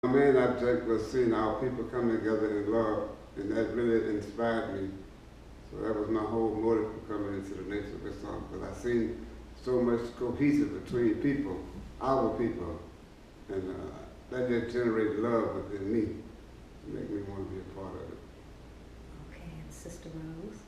My main object was seeing our people come together in love, and that really inspired me. So that was my whole motive for coming into the Nation of Islam, because I seen so much cohesive between people, our people, and that just generated love within me to make me want to be a part of it. Okay, and Sister Rose?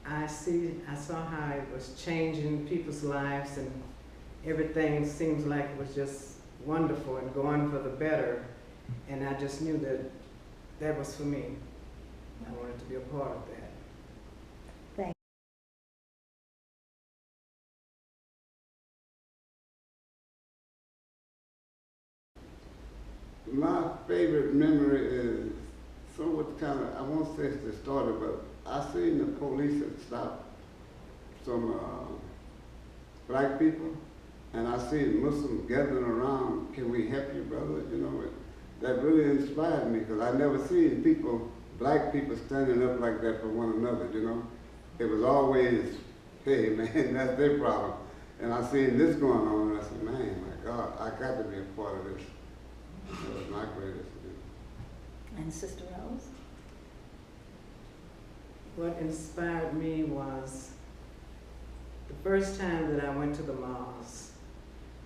I saw how it was changing people's lives, and everything seems like it was just wonderful and going for the better. And I just knew that that was for me. I wanted to be a part of that. Thank My favorite memory is somewhat kind of, I won't say it's the starter, but I seen the police had stopped some black people, and I seen Muslims gathering around, can we help you, brother? You know, that really inspired me, because I never seen people, black people standing up like that for one another, you know. It was always, hey man, that's their problem. And I seen this going on, and I said, man, my God, I got to be a part of this. That was my greatest gift. And Sister Rose? What inspired me was the first time that I went to the mosque.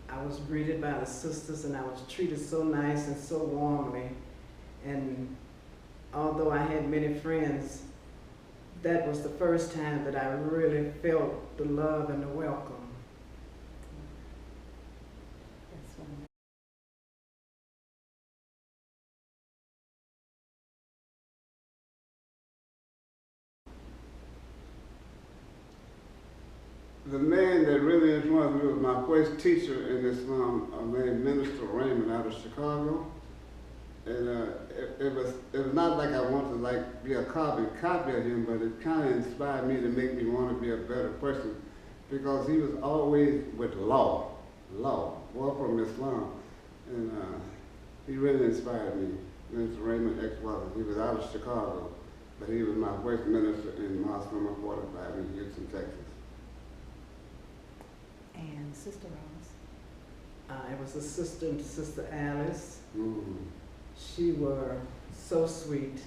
I was greeted by the sisters, and I was treated so nice and so warmly. And although I had many friends, that was the first time that I really felt the love and the welcome. That's one. The man that really influenced me was my first teacher in Islam, named Minister Raymond out of Chicago. And it was not like I wanted to like be a carbon copy of him, but it kind of inspired me to make me want to be a better person, because he was always with law, war from Islam, and he really inspired me. Minister Raymond X. Wallace. He was out of Chicago, but he was my first minister in Mosque number 45 in Houston, Texas. And Sister Rose? I was assistant to Sister Alice. Mm. She was so sweet.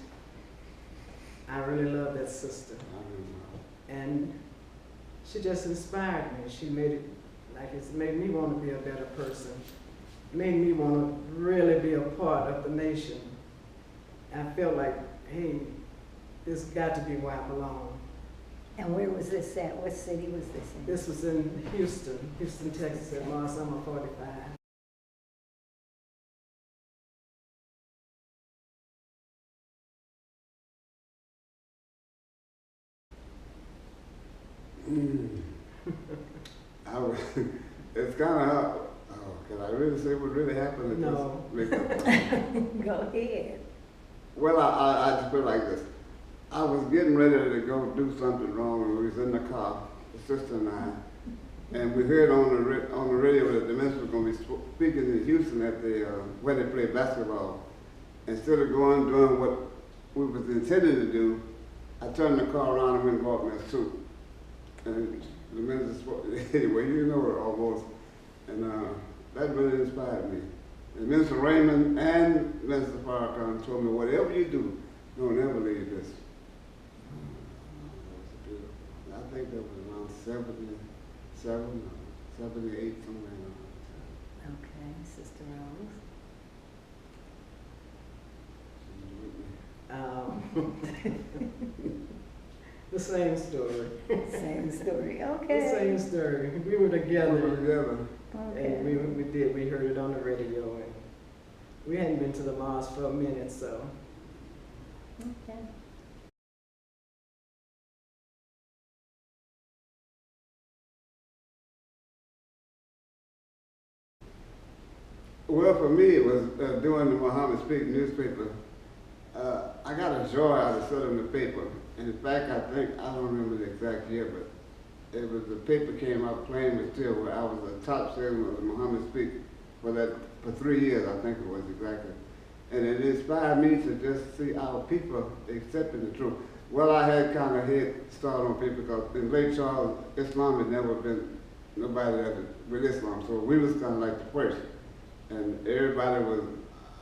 I really love that sister. And she just inspired me. She made it, like it's made me want to be a better person. Made me want to really be a part of the nation. I felt like, hey, this got to be where I belong. And where was this at? What city was this in? This was in Houston, Texas, at Mosque number 45. It's kind of hard. Oh, can I really say what really happened? No. Go ahead. Well, I just put it like this. I was getting ready to go do something wrong, and we was in the car, the sister and I, and we heard on the radio that the minister was going to be speaking in Houston at the where they play basketball. Instead of doing what we was intended to do, I turned the car around and went and bought me a suit. And the minister spoke, anyway, you know it almost, and that really inspired me. And Minister Raymond and Minister Farrakhan told me, whatever you do, don't ever leave this. I think that was around 77, 78, somewhere around Okay, Sister Rose? The same story. Same story, The okay. same story. We were together. We were together. Okay. And we heard it on the radio, and we hadn't been to the mosque for a minute, so. Okay. Well, for me, it was doing the Muhammad Speak newspaper. I got a joy out of selling the paper. And in fact, I don't remember the exact year, but it was the paper came out plain but still, where I was the top salesman of the Muhammad Speak for 3 years, I think it was exactly. And it inspired me to just see our people accepting the truth. Well, I had kind of head start on people, because in Lake Charles, Islam had never been nobody that with Islam, so we was kind of like the first. and everybody was,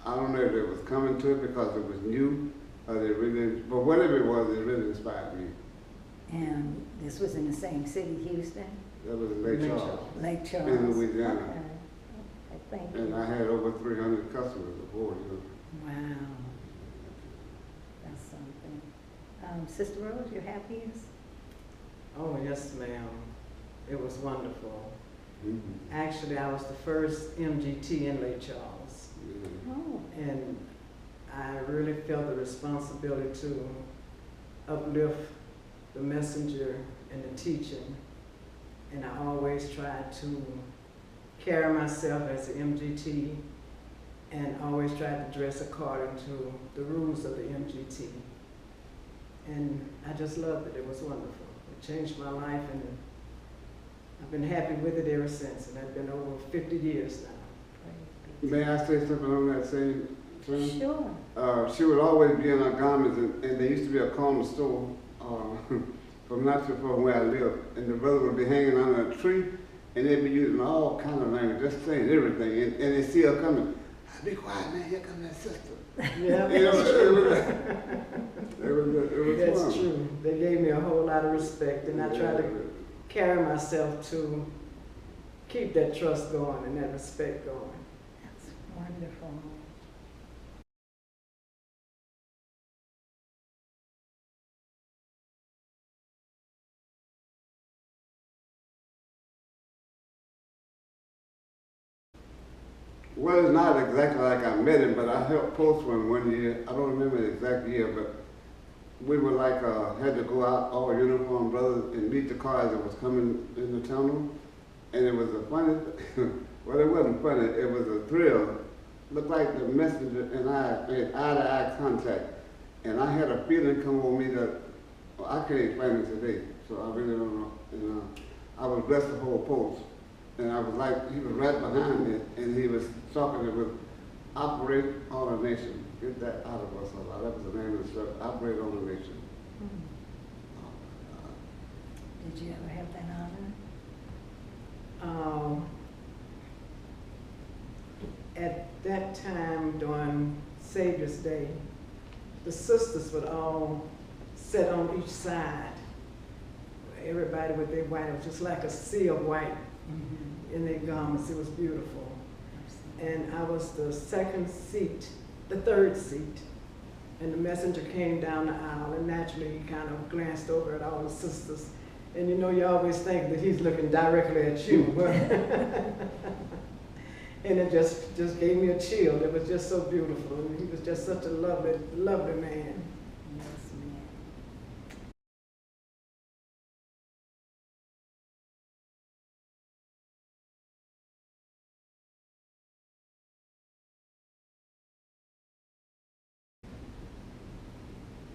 I don't know if they was coming to it because it was new, or they really, but whatever it was, it really inspired me. And this was in the same city, Houston? That was in Lake Lake Charles. Charles. Lake Charles. In Louisiana. Okay. Okay, thank And you. I had over 300 customers before, you know. Wow. That's something. Sister Rose, your happiest? Oh, yes, ma'am. It was wonderful. Mhm. Actually, I was the first MGT in Lake Charles. Yeah. Oh, And I really felt the responsibility to uplift the messenger and the teaching. And I always tried to carry myself as an MGT and always tried to dress according to the rules of the MGT. And I just loved it. It was wonderful. It changed my life, and I've been happy with it ever since. And that's been over 50 years now. praise May I say something on that same be. thing? Sure. She would always be in her garments, and there used to be a corner store from not too far from where I live, and the brother would be hanging under a tree, and they'd be using all kind of language, just saying everything, and they see her coming. Be quiet, man. Here comes that sister. Yeah, You know, that's true. it was That's fun. true. They gave me a whole lot of respect, and I tried to carry myself to keep that trust going and that respect going. That's wonderful. Well, it's not exactly like I met him, but I helped post one year. I don't remember the exact year, but we were like, had to go out, all uniform brothers, and meet the cars that was coming in the tunnel. And it was a funny, well, it wasn't funny, it was a thrill. Looked like the messenger and I made eye-to-eye contact. And I had a feeling come over me that, well, I can't explain it today, so I really don't know. And I was blessed the whole post. And I was like, he was right behind me, and he was talking with Operate on a Nation. Get that out of us a lot. That was the name of the stuff, Operate on a Nation. Did you ever have that honor? At that time during Savior's Day, the sisters would all sit on each side. Everybody with their white, it was just like a sea of white in their garments. It was beautiful. And I was the second seat, the third seat. And the messenger came down the aisle, and naturally he kind of glanced over at all the sisters. And you know, you always think that he's looking directly at you. And it just gave me a chill. It was just so beautiful. And he was just such a lovely, lovely man. Yes, ma'am.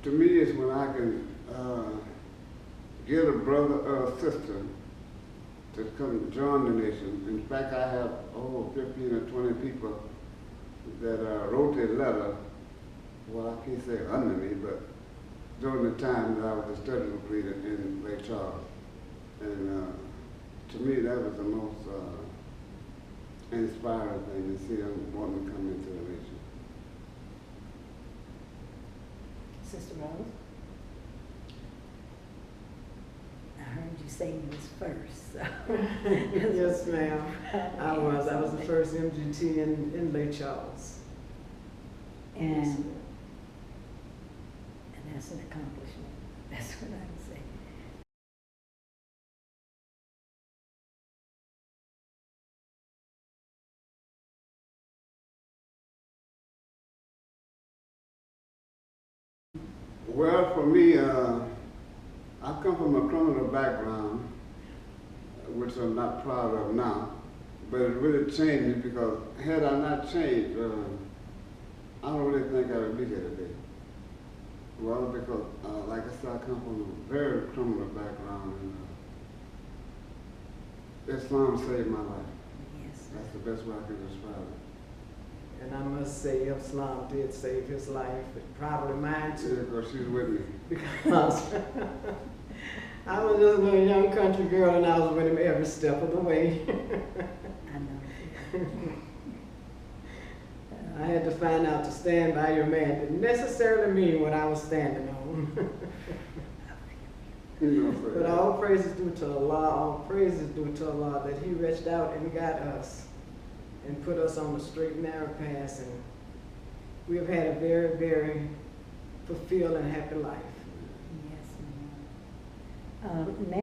To me, it's when I can get a brother or a sister to come join the nation. In fact, I have 15 or 20 people that wrote a letter, well, I can't say under me, but during the time that I was a study group leader in Lake Charles. And to me, that was the most inspiring thing to see them wanting to come into the nation. Sister Rose? I heard you say you was first, so. Yes, ma'am. I was the first MGT in Lake Charles. And that's an accomplishment. That's what I would say. Well, for me, I come from a criminal background, which I'm not proud of now, but it really changed me because had I not changed, I don't really think I would be here today. Well, because, like I said, I come from a very criminal background, and Islam saved my life. Yes. That's the best way I can describe it. And I must say, Islam did save his life, and probably mine Yeah, too. because she's with me. Because I was just a little young country girl, and I was with him every step of the way. I know. I had to find out to stand by your man didn't necessarily mean what I was standing on. You know, But all praise is due to Allah, all praise is due to Allah that He reached out and got us and put us on the straight and narrow path, and we have had a very, very fulfilled and happy life. Yes, ma'am. Now